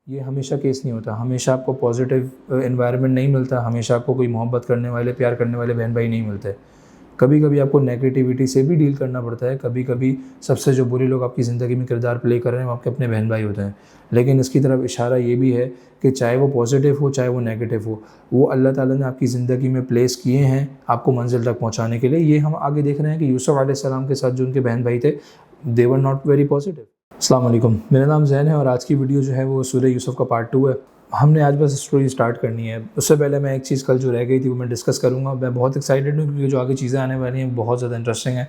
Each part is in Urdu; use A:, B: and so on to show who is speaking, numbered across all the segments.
A: یہ ہمیشہ کیس نہیں ہوتا. ہمیشہ آپ کو پازیٹیو انوائرمنٹ نہیں ملتا, ہمیشہ آپ کو کوئی محبت کرنے والے, پیار کرنے والے بہن بھائی نہیں ملتے. کبھی کبھی آپ کو نیگیٹیوٹی سے بھی ڈیل کرنا پڑتا ہے. کبھی کبھی سب سے جو برے لوگ آپ کی زندگی میں کردار پلے کر رہے ہیں وہ آپ کے اپنے بہن بھائی ہوتے ہیں. لیکن اس کی طرف اشارہ یہ بھی ہے کہ چاہے وہ پازیٹیو ہو چاہے وہ نیگیٹیو ہو, وہ اللہ تعالیٰ نے آپ کی زندگی میں پلیس کیے ہیں آپ کو منزل تک پہنچانے کے لیے. یہ ہم آگے دیکھ رہے ہیں کہ یوسف علیہ السلام کے ساتھ جو ان کے بہن بھائی تھے, they were not very positive. السلام علیکم, میرا نام زین ہے اور آج کی ویڈیو جو ہے وہ سورہ یوسف کا پارٹ 2 ہے. ہم نے آج بس اسٹوری سٹارٹ کرنی ہے. اس سے پہلے میں ایک چیز کل جو رہ گئی تھی وہ میں ڈسکس کروں گا. میں بہت ایکسائٹیڈ ہوں کیونکہ جو آگے چیزیں آنے والی ہیں بہت زیادہ انٹرسٹنگ ہیں.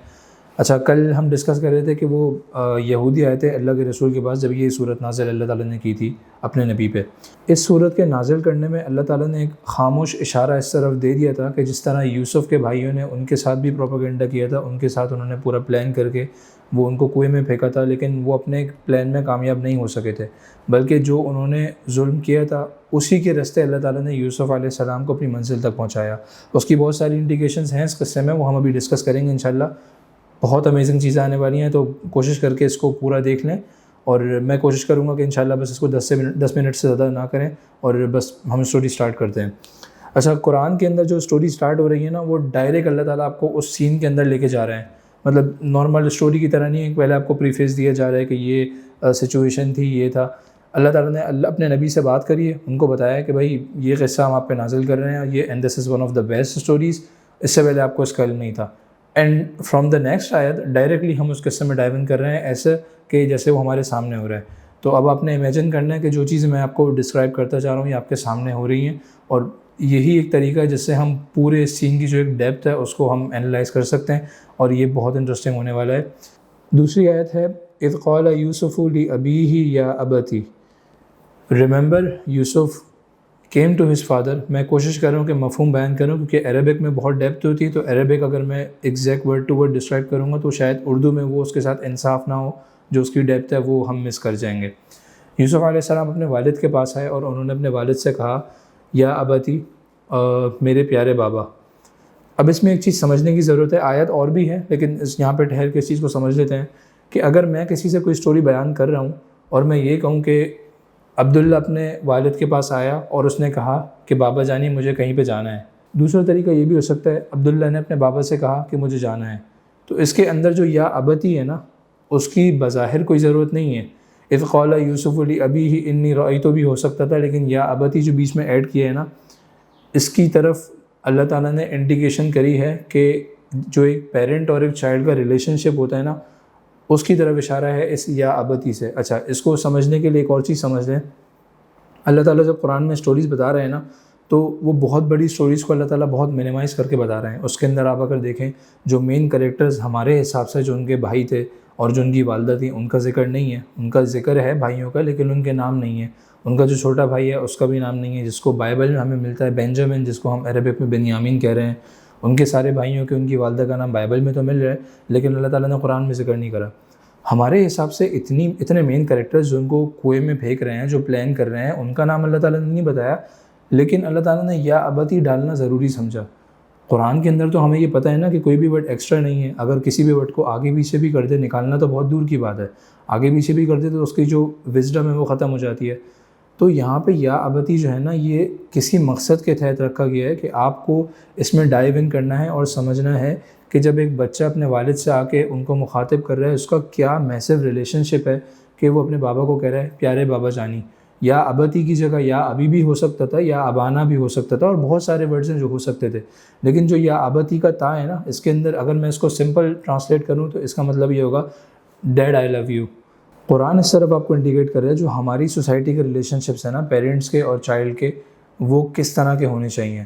A: اچھا, کل ہم ڈسکس کر رہے تھے کہ وہ یہودی آئے تھے اللہ کے رسول کے پاس جب یہ صورت نازل اللہ تعالیٰ نے کی تھی اپنے نبی پہ. اس صورت کے نازل کرنے میں اللہ تعالیٰ نے ایک خاموش اشارہ اس طرف دے دیا تھا کہ جس طرح یوسف کے بھائیوں نے ان کے ساتھ بھی پروپیگنڈا کیا تھا, ان کے ساتھ انہوں نے پورا پلان کر کے وہ ان کو کنویں میں پھینکا تھا, لیکن وہ اپنے پلان میں کامیاب نہیں ہو سکے تھے, بلکہ جو انہوں نے ظلم کیا تھا اسی کے راستے اللہ تعالیٰ نے یوسف علیہ السلام کو اپنی منزل تک پہنچایا. اس کی بہت ساری انڈیکیشنز ہیں اس قصے میں, وہ ہم ابھی ڈسکس کریں گے انشاءاللہ. بہت امیزنگ چیزیں آنے والی ہیں, تو کوشش کر کے اس کو پورا دیکھ لیں. اور میں کوشش کروں گا کہ انشاءاللہ بس اس کو 10 منٹ سے زیادہ نہ کریں اور بس ہم اسٹوری سٹارٹ کرتے ہیں. اچھا, قرآن کے اندر جو اسٹوری سٹارٹ ہو رہی ہے نا, وہ ڈائریکٹ اللہ تعالیٰ آپ کو اس سین کے اندر لے کے جا رہے ہیں. مطلب نارمل اسٹوری کی طرح نہیں ہے, پہلے آپ کو پریفیس دیا جا رہا ہے کہ یہ سچویشن تھی, یہ تھا. اللہ تعالیٰ نے اپنے نبی سے بات کری ہے, ان کو بتایا کہ بھائی یہ قصہ ہم آپ پہ نازل کر رہے ہیں, یہ and this is one of the best stories. اس سے پہلے آپ کو اس کا علم نہیں تھا. اینڈ فرام دا نیکسٹ آیت ڈائریکٹلی ہم اس قصے میں ڈائیو ان کر رہے ہیں ایسے کہ جیسے وہ ہمارے سامنے ہو رہا ہے. تو اب آپ نے امیجن کرنا ہے کہ جو چیزیں میں آپ کو ڈسکرائب کرتا چاہ رہا ہوں یہ آپ کے سامنے ہو رہی ہیں, اور یہی ایک طریقہ ہے جس سے ہم پورے سین کی جو ایک ڈیپتھ ہے اس کو ہم انالائز کر سکتے ہیں, اور یہ بہت انٹرسٹنگ ہونے والا ہے. دوسری آیت ہے اذ قال یوسف لأبیہ یا ابتی. Remember Yusuf came to his father. میں کوشش کر رہا ہوں کہ مفہوم بیان کروں کیونکہ عربک میں بہت ڈیپتھ ہوتی ہے, تو عربک اگر میں exact word to word describe کروں گا تو شاید اردو میں وہ اس کے ساتھ انصاف نہ ہو, جو اس کی ڈیپتھ ہے وہ ہم مس کر جائیں گے. یوسف علیہ السلام اپنے والد کے پاس آئے اور انہوں نے اپنے والد سے کہا یا ابتی, میرے پیارے بابا. اب اس میں ایک چیز سمجھنے کی ضرورت ہے, آیت اور بھی ہے لیکن یہاں پہ ٹھہر کے اس چیز کو سمجھ لیتے ہیں کہ اگر میں کسی سے کوئی اسٹوری بیان کر رہا ہوں اور میں یہ کہوں کہ عبداللہ اپنے والد کے پاس آیا اور اس نے کہا کہ بابا جانی مجھے کہیں پہ جانا ہے. دوسرا طریقہ یہ بھی ہو سکتا ہے عبداللہ نے اپنے بابا سے کہا کہ مجھے جانا ہے. تو اس کے اندر جو یا ابتی ہے نا, اس کی بظاہر کوئی ضرورت نہیں ہے. اذ قال یوسف لأبیہ انی رأیت بھی ہو سکتا تھا, لیکن یا ابتی جو بیچ میں ایڈ کیا ہے نا, اس کی طرف اللہ تعالیٰ نے انڈیکیشن کری ہے کہ جو ایک پیرنٹ اور ایک چائلڈ کا ریلیشن شپ ہوتا ہے نا, اس کی طرف اشارہ ہے اس یا ابتی سے. اچھا, اس کو سمجھنے کے لیے ایک اور چیز سمجھ لیں. اللہ تعالیٰ جب قرآن میں اسٹوریز بتا رہے ہیں نا, تو وہ بہت بڑی اسٹوریز کو اللہ تعالیٰ بہت منیمائز کر کے بتا رہے ہیں. اس کے اندر آپ اگر دیکھیں جو مین کریکٹرز ہمارے حساب سے جو ان کے بھائی تھے اور جو ان کی والدہ تھیں, ان کا ذکر نہیں ہے. ان کا ذکر ہے بھائیوں کا لیکن ان کے نام نہیں ہے. ان کا جو چھوٹا بھائی ہے اس کا بھی نام نہیں ہے, جس کو بائبل میں ہمیں ملتا ہے بینجامن, جس کو ہم عربک میں بنیامین کہہ رہے ہیں. ان کے سارے بھائیوں کے ان کی والدہ کا نام بائبل میں تو مل رہا ہے لیکن اللہ تعالیٰ نے قرآن میں ذکر نہیں کرا. ہمارے حساب سے اتنے مین کریکٹرز جو ان کو کنویں میں پھینک رہے ہیں, جو پلان کر رہے ہیں, ان کا نام اللہ تعالیٰ نے نہیں بتایا, لیکن اللہ تعالیٰ نے یا ابتی ڈالنا ضروری سمجھا. قرآن کے اندر تو ہمیں یہ پتہ ہے نا کہ کوئی بھی ورڈ ایکسٹرا نہیں ہے. اگر کسی بھی ورڈ کو آگے پیچھے بھی کر دے, نکالنا تو بہت دور کی بات ہے, آگے پیچھے بھی کر دے تو اس کی جو وزڈم ہے وہ ختم ہو جاتی ہے. تو یہاں پہ یا ابتی جو ہے نا, یہ کسی مقصد کے تحت رکھا گیا ہے کہ آپ کو اس میں ڈائیو ان کرنا ہے اور سمجھنا ہے کہ جب ایک بچہ اپنے والد سے آ کے ان کو مخاطب کر رہا ہے, اس کا کیا میسو ریلیشن شپ ہے کہ وہ اپنے بابا کو کہہ رہا ہے پیارے بابا جانی. یا ابتی کی جگہ یا ابی بھی ہو سکتا تھا, یا ابانا بھی ہو سکتا تھا, اور بہت سارے ورڈز ہیں جو ہو سکتے تھے. لیکن جو یا ابتی کا تا ہے نا, اس کے اندر اگر میں اس کو سمپل ٹرانسلیٹ کروں تو اس کا مطلب یہ ہوگا ڈیڈ آئی لو یو. قرآن اس طرف آپ کو انڈیکیٹ کر رہا ہے جو ہماری سوسائٹی کے ریلیشن شپس ہیں نا, پیرنٹس کے اور چائلڈ کے, وہ کس طرح کے ہونے چاہیے.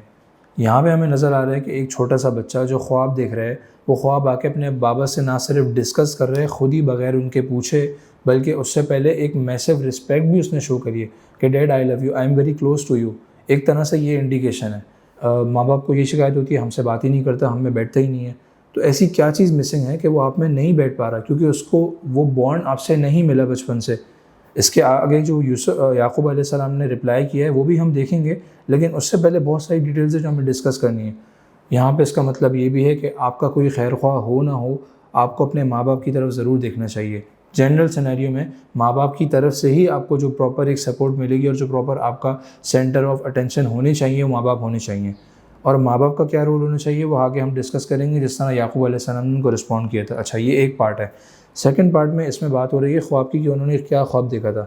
A: یہاں پہ ہمیں نظر آ رہا ہے کہ ایک چھوٹا سا بچہ جو خواب دیکھ رہا ہے, وہ خواب آ کے اپنے بابا سے نہ صرف ڈسکس کر رہے ہیں خود ہی بغیر ان کے پوچھے, بلکہ اس سے پہلے ایک میسو رسپیکٹ بھی اس نے شو کری ہے کہ dad I love you, I am very close to you. ایک طرح سے یہ انڈیکیشن ہے. ماں باپ کو یہ شکایت ہوتی ہے ہم سے بات ہی نہیں کرتا, ہم میں بیٹھتا ہی نہیں ہے. تو ایسی کیا چیز مسنگ ہے کہ وہ آپ میں نہیں بیٹھ پا رہا, کیونکہ اس کو وہ بانڈ آپ سے نہیں ملا بچپن سے. اس کے آگے جو یعقوب علیہ السلام نے رپلائی کیا ہے وہ بھی ہم دیکھیں گے, لیکن اس سے پہلے بہت ساری ڈیٹیلز ہیں جو ہمیں ڈسکس کرنی ہے. یہاں پہ اس کا مطلب یہ بھی ہے کہ آپ کا کوئی خیر خواہ ہو نہ ہو, آپ کو اپنے ماں باپ کی طرف ضرور دیکھنا چاہیے. جنرل سینیریو میں ماں باپ کی طرف سے ہی آپ کو جو پراپر ایک سپورٹ ملے گی اور جو پراپر آپ کا سینٹر آف اٹینشن ہونے چاہیے وہ ماں باپ ہونے چاہیے. اور ماں باپ کا کیا رول ہونا چاہیے وہ آگے ہم ڈسکس کریں گے، جس طرح یعقوب علیہ السلام نے ان کو رسپونڈ کیا تھا. اچھا، یہ ایک پارٹ ہے. سیکنڈ پارٹ میں اس میں بات ہو رہی ہے خواب کی کہ انہوں نے کیا خواب دیکھا تھا.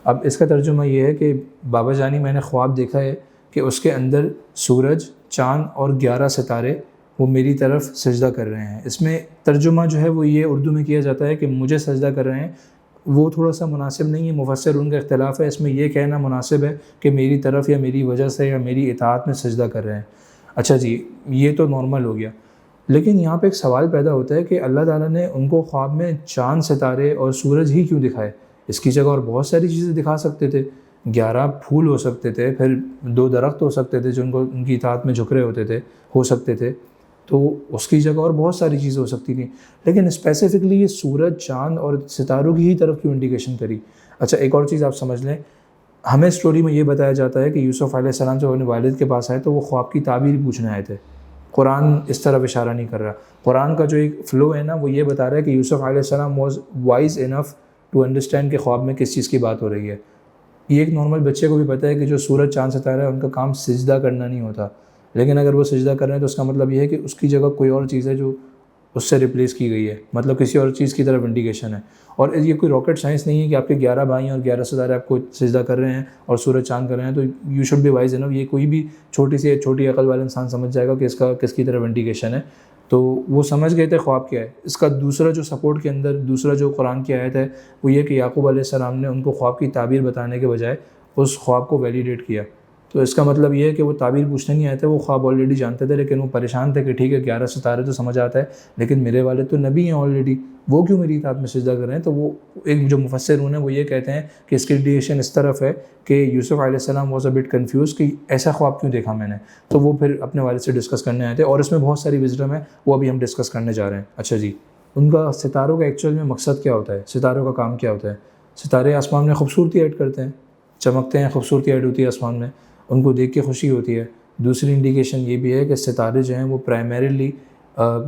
A: اب اس کا ترجمہ یہ ہے کہ بابا جانی میں نے خواب دیکھا ہے کہ اس کے اندر سورج، چاند اور 11 ستارے وہ میری طرف سجدہ کر رہے ہیں. اس میں ترجمہ جو ہے وہ یہ اردو میں کیا جاتا ہے کہ مجھے سجدہ کر رہے ہیں. وہ تھوڑا سا مناسب نہیں ہے، مفسر ان کا اختلاف ہے. اس میں یہ کہنا مناسب ہے کہ میری طرف یا میری وجہ سے یا میری اطاعت میں سجدہ کر رہے ہیں. اچھا جی، یہ تو نارمل ہو گیا. لیکن یہاں پہ ایک سوال پیدا ہوتا ہے کہ اللہ تعالیٰ نے ان کو خواب میں چاند، ستارے اور سورج ہی کیوں دکھائے؟ اس کی جگہ اور بہت ساری چیزیں دکھا سکتے تھے. 11 پھول ہو سکتے تھے، پھر 2 درخت ہو سکتے تھے جو ان کی اطاعت میں جھک رہے ہوتے تھے، ہو سکتے تھے. تو اس کی جگہ اور بہت ساری چیزیں ہو سکتی تھیں. لیکن اسپیسیفکلی یہ سورج، چاند اور ستاروں کی ہی طرف کیوں انڈیکیشن کری؟ اچھا، ایک اور چیز آپ سمجھ لیں. ہمیں اسٹوری میں یہ بتایا جاتا ہے کہ یوسف علیہ السلام جب اپنے والد کے پاس آئے تو وہ خواب کی تعبیر پوچھنے آئے تھے. قرآن اس طرف اشارہ نہیں کر رہا. قرآن کا جو ایک فلو ہے نا وہ یہ بتا رہا ہے کہ یوسف علیہ السلام was wise enough to understand کہ خواب میں کس چیز کی بات ہو رہی ہے. یہ ایک نارمل بچے کو بھی پتہ ہے کہ جو سورج، چاند، ستارہ ہے ان کا کام سجدہ کرنا نہیں ہوتا. لیکن اگر وہ سجدہ کر رہے ہیں تو اس کا مطلب یہ ہے کہ اس کی جگہ کوئی اور چیز ہے جو اس سے ریپلیس کی گئی ہے، مطلب کسی اور چیز کی طرف انڈیکیشن ہے. اور یہ کوئی راکٹ سائنس نہیں ہے کہ آپ کے 11 بھائی ہیں اور 11 ستارے آپ کو سجدہ کر رہے ہیں اور سورج، چاند کر رہے ہیں تو you should be wise enough. یہ کوئی بھی چھوٹی عقل والا انسان سمجھ جائے گا کہ اس کا کس کی طرف انڈیکیشن ہے. تو وہ سمجھ گئے تھے خواب کیا ہے. اس کا دوسرا جو سپورٹ کے اندر دوسرا جو قرآن کی آیت ہے وہ یہ کہ یعقوب علیہ السلام نے ان کو خواب کی تعبیر بتانے کے بجائے اس خواب کو ویلیڈیٹ کیا. تو اس کا مطلب یہ ہے کہ وہ تعبیر پوچھنے نہیں آئے تھے، وہ خواب آلریڈی جانتے تھے. لیکن وہ پریشان تھے کہ ٹھیک ہے 11 ستارے تو سمجھ آتا ہے لیکن میرے والد تو نبی ہیں آلریڈی، وہ کیوں میری اطاعت میں سجدہ کر رہے ہیں؟ تو وہ ایک جو مفسرون ہیں وہ یہ کہتے ہیں کہ اس کی انڈیکیشن اس طرف ہے کہ یوسف علیہ السلام واز اے بٹ کنفیوز کہ ایسا خواب کیوں دیکھا میں نے. تو وہ پھر اپنے والد سے ڈسکس کرنے آئے تھے اور اس میں بہت ساری وزڈم ہے، وہ ابھی ہم ڈسکس کرنے جا رہے ہیں. اچھا جی، ان کا ستاروں کا ایکچوئل میں مقصد کیا ہوتا ہے؟ ستاروں کا کام کیا ہوتا ہے؟ ستارے آسمان میں خوبصورتی ایڈ کرتے ہیں، چمکتے ہیں، خوبصورتی ایڈ ہوتی ہے آسمان میں، ان کو دیکھ کے خوشی ہوتی ہے. دوسری انڈیکیشن یہ بھی ہے کہ ستارے جو ہیں وہ پرائمریلی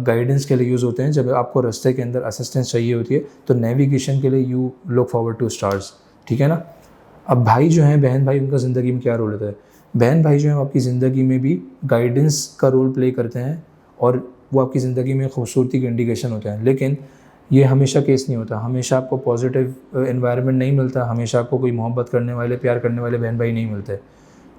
A: گائیڈنس کے لیے یوز ہوتے ہیں. جب آپ کو راستے کے اندر اسسٹنس چاہیے ہوتی ہے تو نیویگیشن کے لیے you look forward to stars. ٹھیک ہے نا. اب بھائی جو ہیں، بہن بھائی، ان کا زندگی میں کیا رول ہوتا ہے؟ بہن بھائی جو ہیں وہ آپ کی زندگی میں بھی گائیڈنس کا رول پلے کرتے ہیں اور وہ آپ کی زندگی میں خوبصورتی کے انڈیکیشن ہوتے ہیں. لیکن یہ ہمیشہ کیس نہیں ہوتا. ہمیشہ آپ کو پازیٹیو انوائرمنٹ نہیں ملتا، ہمیشہ آپ کو کوئی محبت کرنے والے، پیار کرنے والے بہن بھائی نہیں ملتے.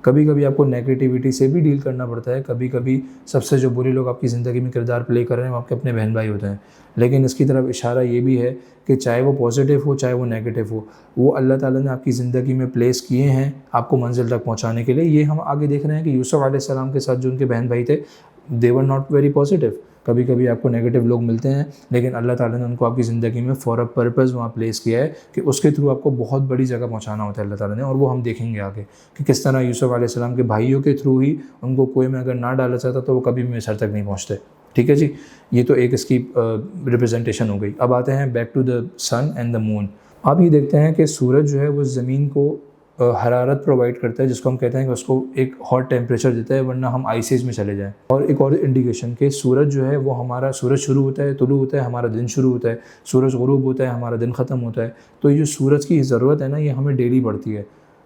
A: کبھی کبھی آپ کو نیگیٹیوٹی سے بھی ڈیل کرنا پڑتا ہے. کبھی کبھی سب سے جو برے لوگ آپ کی زندگی میں کردار پلے کر رہے ہیں وہ آپ کے اپنے بہن بھائی ہوتے ہیں. لیکن اس کی طرف اشارہ یہ بھی ہے کہ چاہے وہ پازیٹیو ہو چاہے وہ نیگیٹیو ہو، وہ اللہ تعالیٰ نے آپ کی زندگی میں پلیس کیے ہیں آپ کو منزل تک پہنچانے کے لیے. یہ ہم آگے دیکھ رہے ہیں کہ یوسف علیہ السلام کے ساتھ جو ان کے بہن بھائی تھے دے ور ناٹ ویری پازیٹیو. کبھی کبھی آپ کو نیگیٹیو لوگ ملتے ہیں لیکن اللہ تعالیٰ نے ان کو آپ کی زندگی میں فار اے پرپز وہاں پلیس کیا ہے کہ اس کے تھرو آپ کو بہت بڑی جگہ پہنچانا ہوتا ہے اللہ تعالیٰ نے. اور وہ ہم دیکھیں گے آگے کہ کس طرح یوسف علیہ السلام کے بھائیوں کے تھرو ہی ان کو کوئی میں اگر نہ ڈالا چاہتا تو وہ کبھی بھی مصر تک نہیں پہنچتے. ٹھیک ہے جی، یہ تو ایک اس کی ریپرزنٹیشن ہو گئی. اب آتے ہیں back to the sun and the moon. آپ یہ دیکھتے ہیں کہ سورج جو ہے وہ زمین کو حرارت پرووائڈ کرتا ہے، جس کو ہم کہتے ہیں کہ اس کو ایک ہاٹ ٹیمپریچر دیتا ہے ورنہ ہم آئسیز میں چلے جائیں. اور ایک اور انڈیکیشن کہ سورج جو ہے وہ ہمارا سورج شروع ہوتا ہے، طلوع ہوتا ہے، ہمارا دن شروع ہوتا ہے، سورج غروب ہوتا ہے، ہمارا دن ختم ہوتا ہے. تو یہ جو سورج کی ضرورت ہے نا یہ ہمیں ڈیلی پڑتی ہے.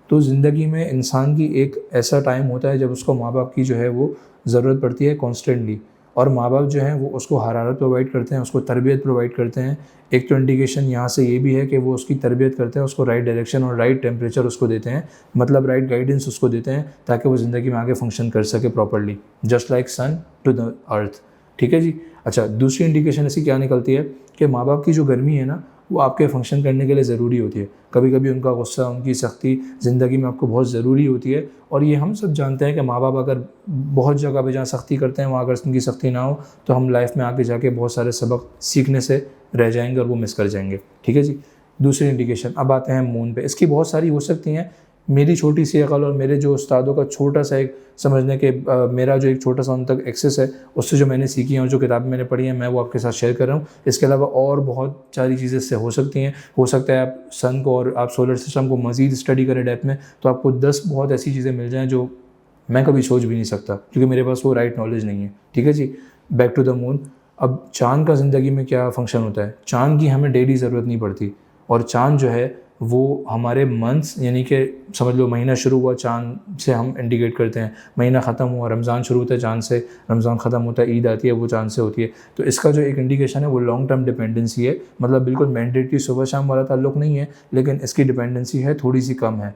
A: تو زندگی میں انسان کی ایک ایسا ٹائم ہوتا ہے جب اس کو ماں باپ کی جو ہے وہ ضرورت پڑتی ہے کانسٹنٹلی، اور ماں باپ جو ہیں وہ اس کو حرارت پرووائڈ کرتے ہیں، اس کو تربیت پرووائڈ کرتے ہیں. ایک تو انڈیکیشن یہاں سے یہ بھی ہے کہ وہ اس کی تربیت کرتے ہیں، اس کو رائٹ ڈائریکشن اور رائٹ ٹیمپریچر اس کو دیتے ہیں، مطلب رائٹ گائیڈنس اس کو دیتے ہیں تاکہ وہ زندگی میں آگے فنکشن کر سکے properly, just like sun to the earth. ٹھیک ہے جی. اچھا، دوسری انڈیکیشن ایسی کیا نکلتی ہے کہ ماں باپ کی جو گرمی ہے نا وہ آپ کے فنکشن کرنے کے لیے ضروری ہوتی ہے. کبھی کبھی ان کا غصہ، ان کی سختی زندگی میں آپ کو بہت ضروری ہوتی ہے. اور یہ ہم سب جانتے ہیں کہ ماں باپ اگر بہت جگہ پہ جہاں سختی کرتے ہیں وہاں اگر ان کی سختی نہ ہو تو ہم لائف میں آگے جا کے بہت سارے سبق سیکھنے سے رہ جائیں گے اور وہ مس کر جائیں گے. ٹھیک ہے جی. دوسری انڈیکیشن. اب آتے ہیں مون پہ. اس کی بہت ساری ہو سکتی ہیں. میری چھوٹی سی عقل اور میرے جو استادوں کا چھوٹا سا ایک سمجھنے کہ میرا جو ایک چھوٹا سا ان تک ایکسیس ہے اس سے جو میں نے سیکھی ہیں اور جو کتابیں میں نے پڑھی ہیں میں وہ آپ کے ساتھ شیئر کر رہا ہوں. اس کے علاوہ اور بہت ساری چیزیں اس سے ہو سکتی ہیں. ہو سکتا ہے آپ سن کو اور آپ سولر سسٹم کو مزید اسٹڈی کریں ڈیپتھ میں تو آپ کو 10 بہت ایسی چیزیں مل جائیں جو میں کبھی سوچ بھی نہیں سکتا کیونکہ میرے پاس وہ رائٹ نالج نہیں ہے. ٹھیک ہے جی. بیک ٹو دا مون. اب چاند کا زندگی میں کیا فنکشن ہوتا ہے؟ چاند کی ہمیں ڈیلی ضرورت نہیں پڑتی. اور چاند جو ہے وہ ہمارے منتھس یعنی کہ سمجھ لو مہینہ شروع ہوا چاند سے ہم انڈیکیٹ کرتے ہیں، مہینہ ختم ہوا رمضان شروع ہوتا ہے چاند سے، رمضان ختم ہوتا ہے عید آتی ہے وہ چاند سے ہوتی ہے. تو اس کا جو ایک انڈیکیشن ہے وہ لانگ ٹرم ڈپینڈنسی ہے، مطلب بالکل مینڈیٹری صبح شام والا تعلق نہیں ہے، لیکن اس کی ڈپینڈنسی ہے تھوڑی سی کم ہے.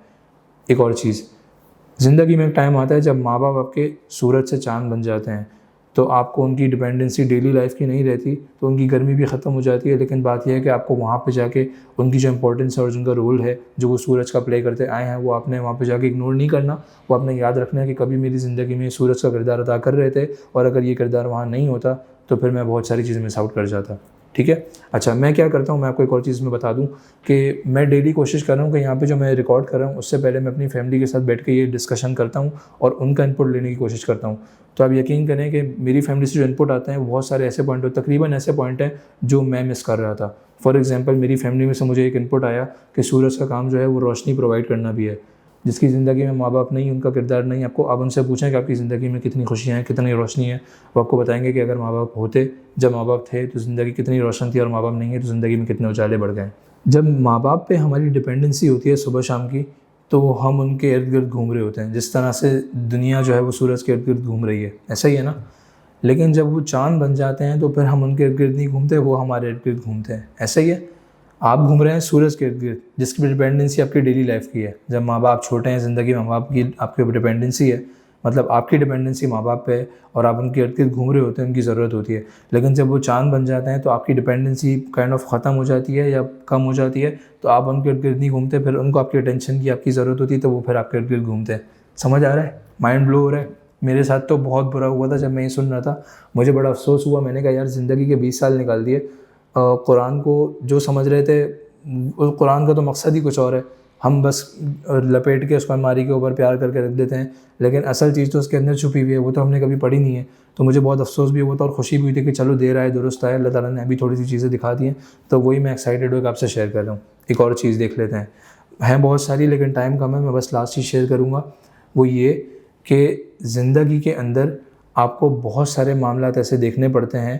A: ایک اور چیز، زندگی میں ایک ٹائم آتا ہے جب ماں باپ آپ کے سورج سے چاند بن جاتے ہیں، تو آپ کو ان کی ڈپینڈنسی ڈیلی لائف کی نہیں رہتی، تو ان کی گرمی بھی ختم ہو جاتی ہے. لیکن بات یہ ہے کہ آپ کو وہاں پہ جا کے ان کی جو امپورٹنس ہے اور جن کا رول ہے جو وہ سورج کا پلے کرتے آئے ہیں وہ آپ نے وہاں پہ جا کے اگنور نہیں کرنا. وہ آپ نے یاد رکھنا ہے کہ کبھی میری زندگی میں سورج کا کردار ادا کر رہے تھے، اور اگر یہ کردار وہاں نہیں ہوتا تو پھر میں بہت ساری چیزیں مس آؤٹ کر جاتا. ٹھیک ہے. اچھا میں کیا کرتا ہوں، میں آپ کو ایک اور چیز میں بتا دوں کہ میں ڈیلی کوشش کر رہا ہوں کہ یہاں پہ جو میں ریکارڈ کر رہا ہوں اس سے پہلے میں اپنی فیملی کے ساتھ بیٹھ کے یہ ڈسکشن کرتا ہوں اور ان کا انپٹ لینے کی کوشش کرتا ہوں. تو آپ یقین کریں کہ میری فیملی سے جو انپٹ آتے ہیں وہ بہت سارے ایسے پوائنٹ تقریباً ایسے پوائنٹ ہیں جو میں مس کر رہا تھا. فار ایگزامپل میری فیملی میں سے مجھے ایک انپٹ آیا کہ سورج کا کام جو ہے وہ روشنی پرووائڈ کرنا بھی ہے. جس کی زندگی میں ماں باپ نہیں، ان کا کردار نہیں، آپ ان سے پوچھیں کہ آپ کی زندگی میں کتنی خوشیاں ہیں، کتنی روشنی ہے، وہ آپ کو بتائیں گے کہ اگر ماں باپ ہوتے، جب ماں باپ تھے تو زندگی کتنی روشن تھی، اور ماں باپ نہیں ہے تو زندگی میں کتنے اجالے بڑھ گئے. جب ماں باپ پہ ہماری ڈپینڈنسی ہوتی ہے صبح شام کی، تو ہم ان کے ارد گرد گھوم رہے ہوتے ہیں، جس طرح سے دنیا جو ہے وہ سورج کے ارد گرد گھوم رہی ہے، ایسا ہی ہے نا. لیکن جب وہ چاند بن جاتے ہیں تو پھر ہم ان کے ارد گرد نہیں گھومتے، وہ ہمارے ارد گرد گھومتے ہیں. ایسا ہی ہے، آپ گھوم رہے ہیں سورج کے ارد گرد جس کی ڈپینڈنسی آپ کی ڈیلی لائف کی ہے. جب ماں باپ چھوٹے ہیں زندگی میں، ماں باپ کی آپ کے ڈپینڈنسی ہے، مطلب آپ کی ڈپینڈنسی ماں باپ پہ ہے اور آپ ان کے ارد گرد گھوم رہے ہوتے ہیں، ان کی ضرورت ہوتی ہے. لیکن جب وہ چاند بن جاتے ہیں تو آپ کی ڈپینڈنسی کائنڈ آف ختم ہو جاتی ہے یا کم ہو جاتی ہے، تو آپ ان کے ارد گرد نہیں گھومتے، پھر ان کو آپ کی اٹینشن کی آپ کی ضرورت ہوتی ہے تو وہ پھر آپ کے ارد گرد گھومتے ہیں. سمجھ آ رہا ہے؟ مائنڈ بلو ہو رہا ہے؟ میرے ساتھ تو بہت برا ہوا تھا جب میں یہ سن رہا تھا، مجھے بڑا افسوس ہوا. میں نے کہا یار زندگی کے 20 سال نکال دیے، قرآن کو جو سمجھ رہے تھے، قرآن کا تو مقصد ہی کچھ اور ہے، ہم بس لپیٹ کے اس کو الماری کے اوپر پیار کر کے رکھ دیتے ہیں، لیکن اصل چیز تو اس کے اندر چھپی ہوئی ہے، وہ تو ہم نے کبھی پڑھی نہیں ہے. تو مجھے بہت افسوس بھی ہوا تھا اور خوشی بھی ہوئی تھی کہ چلو دیر آئے درست آئے، اللہ تعالیٰ نے ابھی تھوڑی سی چیزیں دکھا دی ہیں، تو وہی میں ایکسائٹیڈ ہو کے آپ سے شیئر کر رہا ہوں. ایک اور چیز دیکھ لیتے ہیں بہت ساری لیکن ٹائم کم ہے، میں بس لاسٹ چیز شیئر کروں گا، وہ یہ کہ زندگی کے اندر آپ کو بہت سارے معاملات ایسے دیکھنے پڑتے ہیں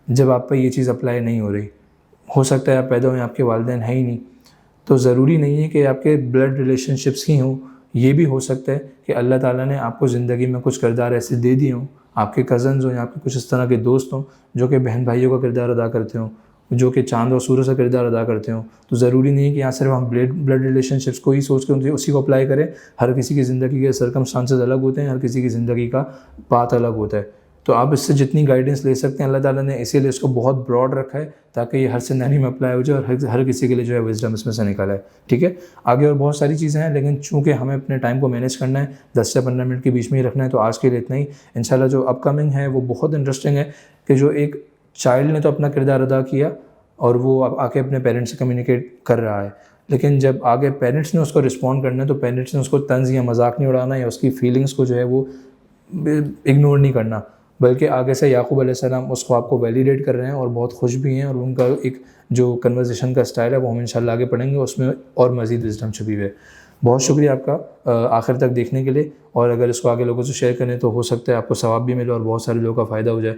A: جب آپ پہ یہ چیز اپلائی نہیں ہو رہی. ہو سکتا ہے آپ پیدا ہوئے آپ کے والدین ہیں ہی نہیں، تو ضروری نہیں ہے کہ آپ کے بلڈ ریلیشن شپس ہی ہوں. یہ بھی ہو سکتا ہے کہ اللہ تعالیٰ نے آپ کو زندگی میں کچھ کردار ایسے دے دیے ہوں، آپ کے کزنز ہوں یا آپ کے کچھ اس طرح کے دوست ہوں جو کہ بہن بھائیوں کا کردار ادا کرتے ہوں، جو کہ چاند اور سورج کا کردار ادا کرتے ہوں. تو ضروری نہیں ہے کہ یہاں صرف ہم بلڈ ریلیشن شپس کو ہی سوچ کے اسی کو اپلائی کریں. ہر کسی کی زندگی کے سرکمسٹانسز الگ ہوتے ہیں، ہر کسی کی زندگی کا پاتھ الگ ہوتا ہے. تو آپ اس سے جتنی گائیڈنس لے سکتے ہیں، اللہ تعالیٰ نے اسی لیے اس کو بہت براڈ رکھا ہے تاکہ یہ ہر سیناری میں اپلائی ہو جائے اور ہر کسی کے لیے جو ہے وزڈم اس میں سے نکالا ہے. ٹھیک ہے. آگے اور بہت ساری چیزیں ہیں لیکن چونکہ ہمیں اپنے ٹائم کو مینیج کرنا ہے، 10 سے 15 منٹ کے بیچ میں ہی رکھنا ہے، تو آج کے لیے اتنا ہی. انشاءاللہ جو اپ کمنگ ہے وہ بہت انٹرسٹنگ ہے کہ جو ایک چائلڈ نے تو اپنا کردار ادا کیا اور وہ اب آ کے اپنے پیرنٹس سے کمیونیکیٹ کر رہا ہے، لیکن جب آگے پیرنٹس نے اس کو رسپونڈ کرنا ہے تو پیرنٹس نے اس کو طنز یا مذاق نہیں اڑانا یا اس کی فیلنگس کو جو ہے وہ اگنور نہیں کرنا، بلکہ آگے سے یعقوب علیہ السلام اس کو آپ کو ویلیڈیٹ کر رہے ہیں اور بہت خوش بھی ہیں، اور ان کا ایک جو کنورزیشن کا سٹائل ہے وہ ہم انشاءاللہ آگے پڑھیں گے، اس میں اور مزید وزڈم چھپی ہوئی ہے. بہت شکریہ آپ کا آخر تک دیکھنے کے لیے، اور اگر اس کو آگے لوگوں سے شیئر کریں تو ہو سکتا ہے آپ کو ثواب بھی ملے اور بہت سارے لوگوں کا فائدہ ہو جائے.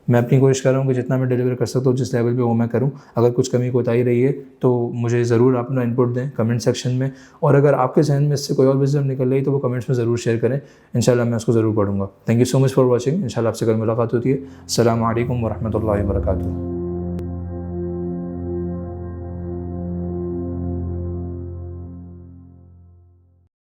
A: میں اپنی کوشش کر رہا ہوں کہ جتنا میں ڈیلیور کر سکتا ہوں جس لیول پہ وہ میں کروں. اگر کچھ کمی کوتاہی رہی ہے تو مجھے ضرور اپنا انپٹ دیں کمنٹ سیکشن میں، اور اگر آپ کے ذہن میں اس سے کوئی اور وزڈم نکل رہی تو وہ کمنٹس میں ضرور شیئر کریں، انشاءاللہ میں اس کو ضرور پڑھوں گا. Thank you so much for watching. انشاءاللہ آپ سے کل ملاقات ہوتی ہے. السلام علیکم ورحمۃ اللہ وبرکاتہ.